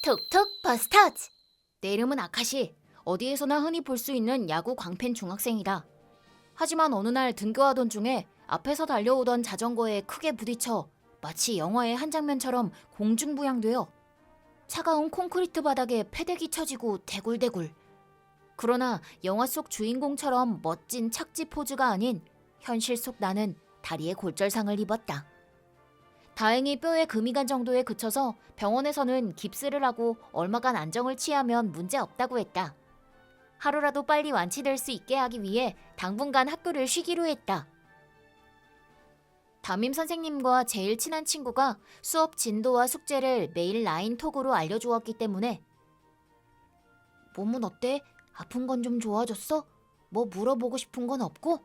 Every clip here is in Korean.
톡톡 버스터즈. 내 이름은 아카시. 어디에서나 흔히 볼 수 있는 야구 광팬 중학생이다. 하지만 어느 날 등교하던 중에 앞에서 달려오던 자전거에 크게 부딪혀 마치 영화의 한 장면처럼 공중부양되어 차가운 콘크리트 바닥에 패대기 쳐지고 대굴대굴. 그러나 영화 속 주인공처럼 멋진 착지 포즈가 아닌 현실 속 나는 다리에 골절상을 입었다. 다행히 뼈에 금이 간 정도에 그쳐서 병원에서는 깁스를 하고 얼마간 안정을 취하면 문제 없다고 했다. 하루라도 빨리 완치될 수 있게 하기 위해 당분간 학교를 쉬기로 했다. 담임 선생님과 제일 친한 친구가 수업 진도와 숙제를 매일 라인톡으로 알려주었기 때문에 몸은 어때? 아픈 건 좀 좋아졌어? 뭐 물어보고 싶은 건 없고?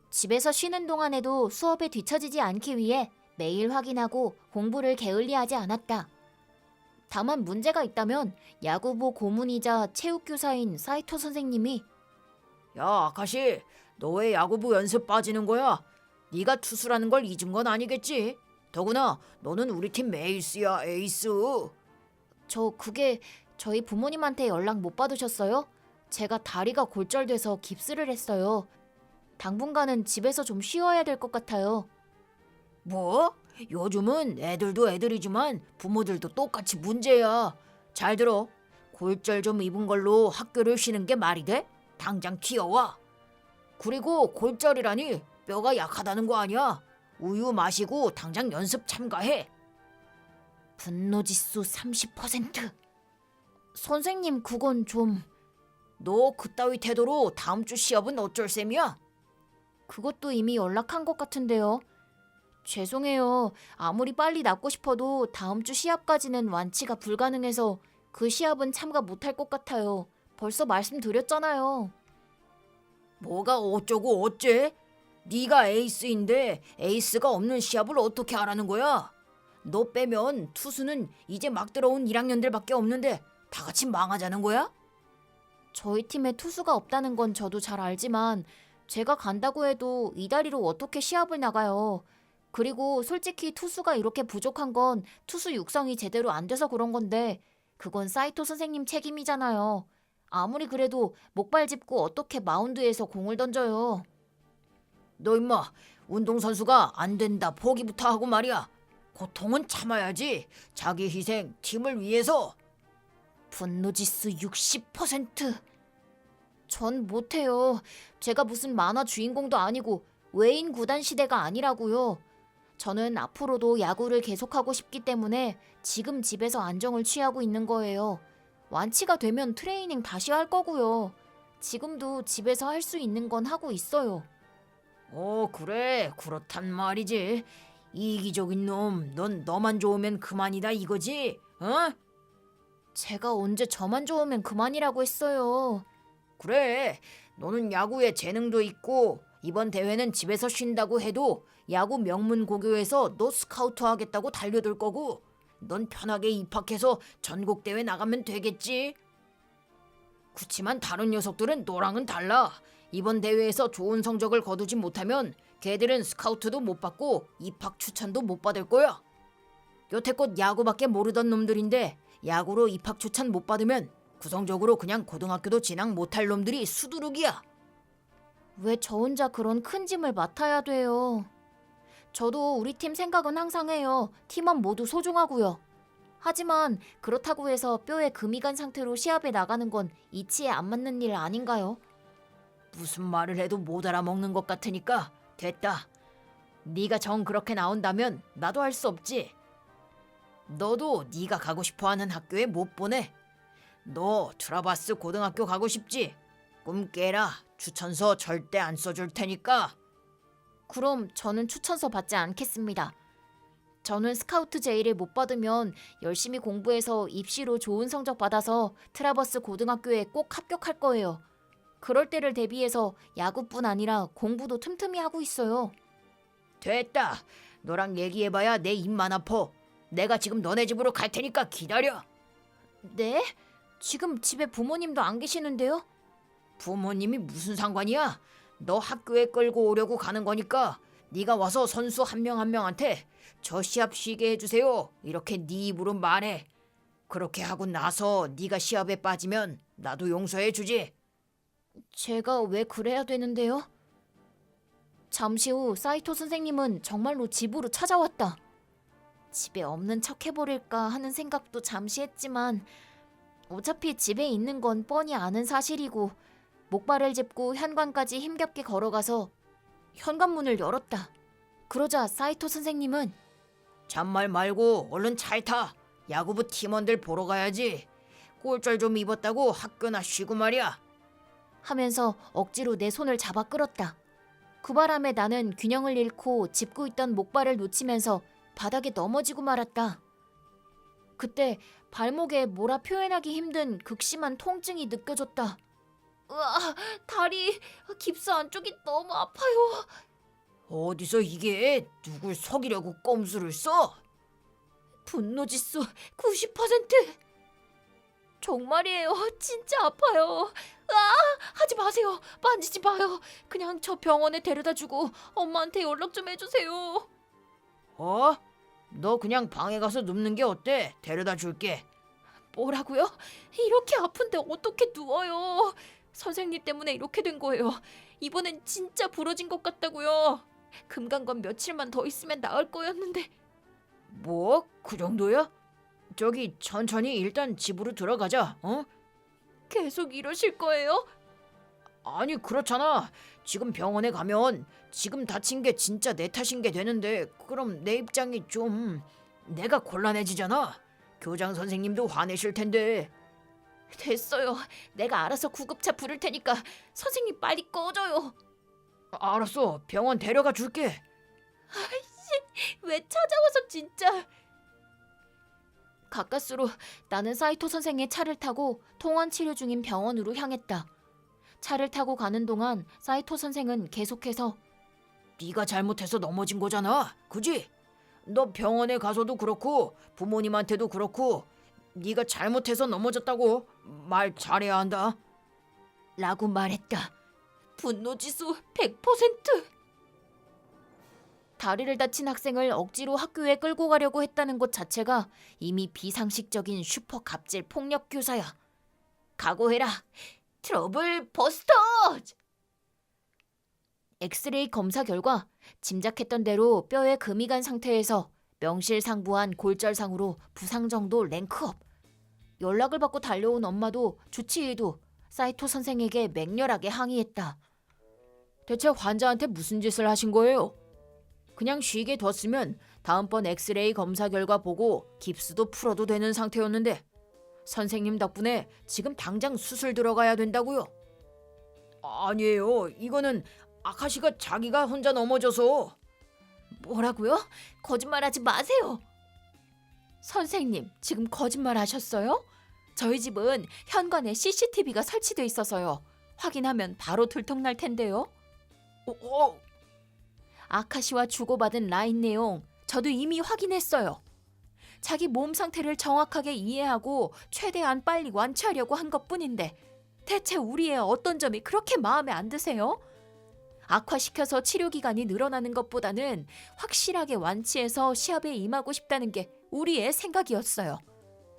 집에서 쉬는 동안에도 수업에 뒤처지지 않기 위해 매일 확인하고 공부를 게을리하지 않았다. 다만 문제가 있다면 야구부 고문이자 체육교사인 사이토 선생님이 야, 아카시, 너 왜 야구부 연습 빠지는 거야? 네가 투수라는 걸 잊은 건 아니겠지? 더구나 너는 우리 팀 에이스야, 에이스. 그게 저희 부모님한테 연락 못 받으셨어요? 제가 다리가 골절돼서 깁스를 했어요. 당분간은 집에서 좀 쉬어야 될 것 같아요. 뭐? 요즘은 애들도 애들이지만 부모들도 똑같이 문제야. 잘 들어. 골절 좀 입은 걸로 학교를 쉬는 게 말이 돼? 당장 튀어와. 그리고 골절이라니 뼈가 약하다는 거 아니야. 우유 마시고 당장 연습 참가해. 분노지수 30%. 선생님, 그건 좀... 너 그따위 태도로 다음 주 시합은 어쩔 셈이야? 그것도 이미 연락한 것 같은데요. 죄송해요. 아무리 빨리 낫고 싶어도 다음 주 시합까지는 완치가 불가능해서 그 시합은 참가 못할 것 같아요. 벌써 말씀드렸잖아요. 뭐가 어쩌고 어째? 네가 에이스인데 에이스가 없는 시합을 어떻게 하라는 거야? 너 빼면 투수는 이제 막 들어온 1학년들밖에 없는데 다 같이 망하자는 거야? 저희 팀에 투수가 없다는 건 저도 잘 알지만 제가 간다고 해도 이 다리로 어떻게 시합을 나가요. 그리고 솔직히 투수가 이렇게 부족한 건 투수 육성이 제대로 안 돼서 그런 건데 그건 사이토 선생님 책임이잖아요. 아무리 그래도 목발 짚고 어떻게 마운드에서 공을 던져요. 너 임마 운동선수가 안 된다 포기부터 하고 말이야. 고통은 참아야지. 자기 희생 팀을 위해서. 분노지수 60%. 전 못해요. 제가 무슨 만화 주인공도 아니고 외인 구단 시대가 아니라고요. 저는 앞으로도 야구를 계속하고 싶기 때문에 지금 집에서 안정을 취하고 있는 거예요. 완치가 되면 트레이닝 다시 할 거고요. 지금도 집에서 할 수 있는 건 하고 있어요. 그래 그렇단 말이지. 이기적인 놈, 넌 너만 좋으면 그만이다 이거지? 어? 제가 언제 저만 좋으면 그만이라고 했어요. 그래, 너는 야구에 재능도 있고 이번 대회는 집에서 쉰다고 해도 야구 명문 고교에서 너 스카우트 하겠다고 달려들 거고 넌 편하게 입학해서 전국대회 나가면 되겠지. 그치만 다른 녀석들은 너랑은 달라. 이번 대회에서 좋은 성적을 거두지 못하면 걔들은 스카우트도 못 받고 입학 추천도 못 받을 거야. 여태껏 야구밖에 모르던 놈들인데 야구로 입학 추천 못 받으면 구성적으로 그냥 고등학교도 진학 못할 놈들이 수두룩이야. 왜 저 혼자 그런 큰 짐을 맡아야 돼요? 저도 우리 팀 생각은 항상 해요. 팀원 모두 소중하고요. 하지만 그렇다고 해서 뼈에 금이 간 상태로 시합에 나가는 건 이치에 안 맞는 일 아닌가요? 무슨 말을 해도 못 알아먹는 것 같으니까 됐다. 네가 정 그렇게 나온다면 나도 할 수 없지. 너도 네가 가고 싶어하는 학교에 못 보내. 너 트라바스 고등학교 가고 싶지? 꿈 깨라. 추천서 절대 안 써줄 테니까. 그럼 저는 추천서 받지 않겠습니다. 저는 스카우트 제의를 못 받으면 열심히 공부해서 입시로 좋은 성적 받아서 트라버스 고등학교에 꼭 합격할 거예요. 그럴 때를 대비해서 야구뿐 아니라 공부도 틈틈이 하고 있어요. 됐다. 너랑 얘기해봐야 내 입만 아파. 내가 지금 너네 집으로 갈 테니까 기다려. 네? 지금 집에 부모님도 안 계시는데요? 부모님이 무슨 상관이야? 너 학교에 끌고 오려고 가는 거니까 네가 와서 선수 한 명 한 명한테 저 시합 쉬게 해주세요. 이렇게 네 입으로 말해. 그렇게 하고 나서 네가 시합에 빠지면 나도 용서해 주지. 제가 왜 그래야 되는데요? 잠시 후 사이토 선생님은 정말로 집으로 찾아왔다. 집에 없는 척 해버릴까 하는 생각도 잠시 했지만 어차피 집에 있는 건 뻔히 아는 사실이고 목발을 짚고 현관까지 힘겹게 걸어가서 현관문을 열었다. 그러자 사이토 선생님은 잔말 말고 얼른 잘 타. 야구부 팀원들 보러 가야지. 꼴쩔 좀 입었다고 학교나 쉬고 말이야. 하면서 억지로 내 손을 잡아 끌었다. 그 바람에 나는 균형을 잃고 짚고 있던 목발을 놓치면서 바닥에 넘어지고 말았다. 그때 발목에 뭐라 표현하기 힘든 극심한 통증이 느껴졌다. 으아, 다리, 깁스 안쪽이 너무 아파요. 어디서 이게 누굴 속이려고 꼼수를 써? 분노지수 90%. 정말이에요. 진짜 아파요. 하지 마세요. 만지지 마요. 그냥 저 병원에 데려다주고 엄마한테 연락 좀 해주세요. 어? 너 그냥 방에 가서 눕는 게 어때? 데려다 줄게. 뭐라고요? 이렇게 아픈데 어떻게 누워요? 선생님 때문에 이렇게 된 거예요. 이번엔 진짜 부러진 것 같다고요. 금강관 며칠만 더 있으면 나을 거였는데. 뭐? 그 정도야? 저기 천천히 일단 집으로 들어가자. 어? 계속 이러실 거예요? 아니 그렇잖아. 지금 병원에 가면 지금 다친 게 진짜 내 탓인 게 되는데 그럼 내 입장이 좀 내가 곤란해지잖아. 교장 선생님도 화내실 텐데. 됐어요. 내가 알아서 구급차 부를 테니까 선생님 빨리 꺼져요. 알았어. 병원 데려가 줄게. 왜 찾아와서 진짜. 가까스로 나는 사이토 선생의 차를 타고 통원 치료 중인 병원으로 향했다. 차를 타고 가는 동안 사이토 선생은 계속해서 네가 잘못해서 넘어진 거잖아. 그지? 너 병원에 가서도 그렇고 부모님한테도 그렇고 네가 잘못해서 넘어졌다고 말 잘해야 한다. 라고 말했다. 분노지수 100%. 다리를 다친 학생을 억지로 학교에 끌고 가려고 했다는 것 자체가 이미 비상식적인 슈퍼 갑질 폭력 교사야. 각오해라. 트러블 버스터즈! 엑스레이 검사 결과 짐작했던 대로 뼈에 금이 간 상태에서 명실상부한 골절상으로 부상 정도 랭크업. 연락을 받고 달려온 엄마도 주치의도 사이토 선생에게 맹렬하게 항의했다. 대체 환자한테 무슨 짓을 하신 거예요? 그냥 쉬게 뒀으면 다음번 엑스레이 검사 결과 보고 깁스도 풀어도 되는 상태였는데 선생님 덕분에 지금 당장 수술 들어가야 된다고요. 아니에요. 이거는 아카시가 자기가 혼자 넘어져서. 뭐라고요? 거짓말하지 마세요. 선생님, 지금 거짓말 하셨어요? 저희 집은 현관에 CCTV가 설치돼 있어서요. 확인하면 바로 들통날 텐데요. 아카시와 주고받은 라인 내용 저도 이미 확인했어요. 자기 몸 상태를 정확하게 이해하고 최대한 빨리 완치하려고 한 것뿐인데 대체 우리의 어떤 점이 그렇게 마음에 안 드세요? 악화시켜서 치료 기간이 늘어나는 것보다는 확실하게 완치해서 시합에 임하고 싶다는 게 우리의 생각이었어요.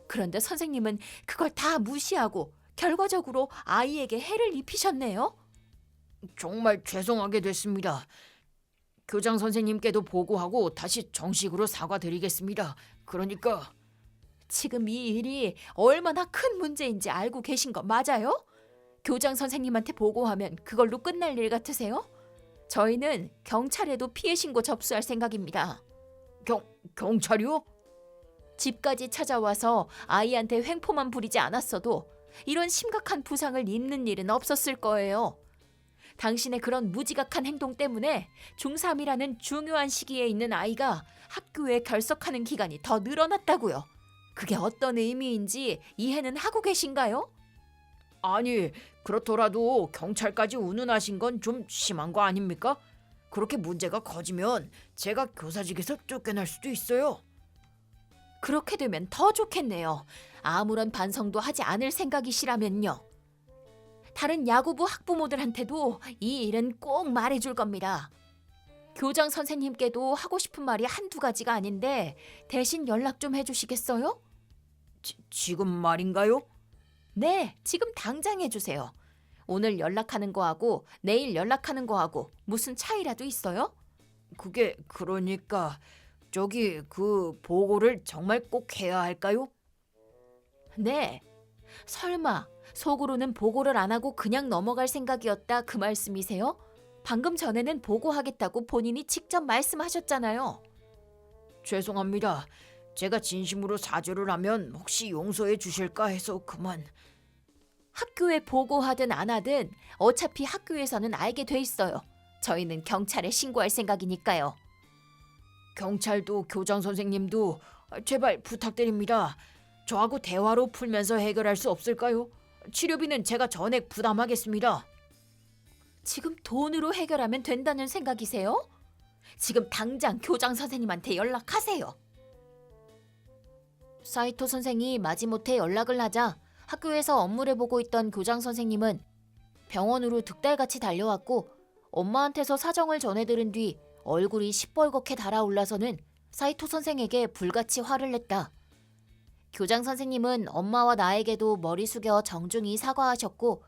그런데 선생님은 그걸 다 무시하고 결과적으로 아이에게 해를 입히셨네요. 정말 죄송하게 됐습니다. 교장 선생님께도 보고하고 다시 정식으로 사과드리겠습니다. 그러니까 지금 이 일이 얼마나 큰 문제인지 알고 계신 거 맞아요? 교장 선생님한테 보고하면 그걸로 끝날 일 같으세요? 저희는 경찰에도 피해 신고 접수할 생각입니다. 경찰이요? 집까지 찾아와서 아이한테 횡포만 부리지 않았어도 이런 심각한 부상을 입는 일은 없었을 거예요. 당신의 그런 무지각한 행동 때문에 중3이라는 중요한 시기에 있는 아이가 학교에 결석하는 기간이 더 늘어났다고요. 그게 어떤 의미인지 이해는 하고 계신가요? 아니, 그렇더라도 경찰까지 운운하신 건 좀 심한 거 아닙니까? 그렇게 문제가 커지면 제가 교사직에서 쫓겨날 수도 있어요. 그렇게 되면 더 좋겠네요. 아무런 반성도 하지 않을 생각이시라면요. 다른 야구부 학부모들한테도 이 일은 꼭 말해줄 겁니다. 교장 선생님께도 하고 싶은 말이 한두 가지가 아닌데 대신 연락 좀 해주시겠어요? 지금 말인가요? 네, 지금 당장 해주세요. 오늘 연락하는 거하고 내일 연락하는 거하고 무슨 차이라도 있어요? 그게 그러니까 저기 그 보고를 정말 꼭 해야 할까요? 네. 설마 속으로는 보고를 안 하고 그냥 넘어갈 생각이었다 그 말씀이세요? 방금 전에는 보고하겠다고 본인이 직접 말씀하셨잖아요. 죄송합니다. 제가 진심으로 사죄를 하면 혹시 용서해 주실까 해서 그만. 학교에 보고하든 안 하든 어차피 학교에서는 알게 돼 있어요. 저희는 경찰에 신고할 생각이니까요. 경찰도 교장 선생님도 제발 부탁드립니다. 저하고 대화로 풀면서 해결할 수 없을까요? 치료비는 제가 전액 부담하겠습니다. 지금 돈으로 해결하면 된다는 생각이세요? 지금 당장 교장 선생님한테 연락하세요. 사이토 선생이 마지못해 연락을 하자 학교에서 업무를 보고 있던 교장 선생님은 병원으로 득달같이 달려왔고 엄마한테서 사정을 전해들은 뒤 얼굴이 시뻘겋게 달아올라서는 사이토 선생에게 불같이 화를 냈다. 교장 선생님은 엄마와 나에게도 머리 숙여 정중히 사과하셨고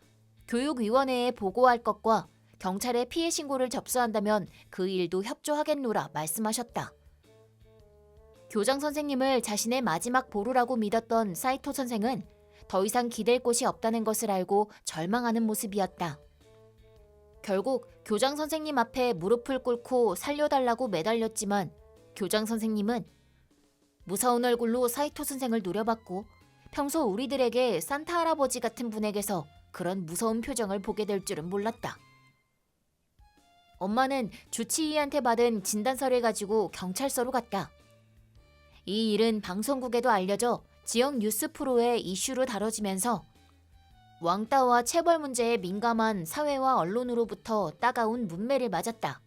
교육위원회에 보고할 것과 경찰에 피해 신고를 접수한다면 그 일도 협조하겠노라 말씀하셨다. 교장 선생님을 자신의 마지막 보루라고 믿었던 사이토 선생은 더 이상 기댈 곳이 없다는 것을 알고 절망하는 모습이었다. 결국 교장 선생님 앞에 무릎을 꿇고 살려달라고 매달렸지만 교장 선생님은 무서운 얼굴로 사이토 선생을 노려봤고 평소 우리들에게 산타 할아버지 같은 분에게서 그런 무서운 표정을 보게 될 줄은 몰랐다. 엄마는 주치의한테 받은 진단서를 가지고 경찰서로 갔다. 이 일은 방송국에도 알려져 지역 뉴스 프로의 이슈로 다뤄지면서 왕따와 체벌 문제에 민감한 사회와 언론으로부터 따가운 문매를 맞았다.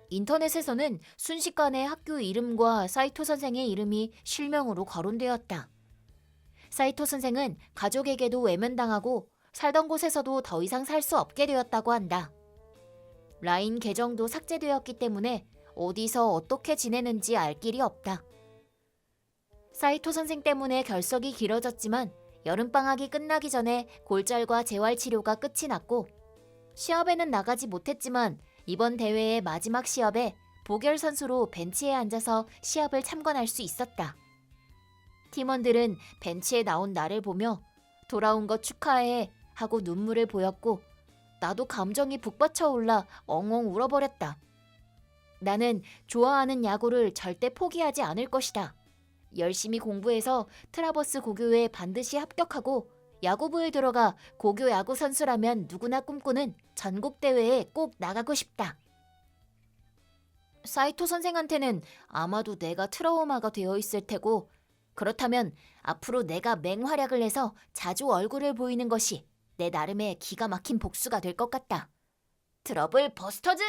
인터넷에서는 순식간에 학교 이름과 사이토 선생의 이름이 실명으로 거론되었다. 사이토 선생은 가족에게도 외면당하고 살던 곳에서도 더 이상 살 수 없게 되었다고 한다. 라인 계정도 삭제되었기 때문에 어디서 어떻게 지내는지 알 길이 없다. 사이토 선생 때문에 결석이 길어졌지만 여름방학이 끝나기 전에 골절과 재활치료가 끝이 났고 시합에는 나가지 못했지만 이번 대회의 마지막 시합에 보결 선수로 벤치에 앉아서 시합을 참관할 수 있었다. 팀원들은 벤치에 나온 나를 보며 돌아온 것 축하해 하고 눈물을 보였고 나도 감정이 북받쳐 올라 엉엉 울어버렸다. 나는 좋아하는 야구를 절대 포기하지 않을 것이다. 열심히 공부해서 트라버스 고교에 반드시 합격하고 야구부에 들어가 고교 야구 선수라면 누구나 꿈꾸는 전국대회에 꼭 나가고 싶다. 사이토 선생한테는 아마도 내가 트라우마가 되어 있을 테고 그렇다면 앞으로 내가 맹활약을 해서 자주 얼굴을 보이는 것이 내 나름의 기가 막힌 복수가 될 것 같다. 트러블 버스터즈!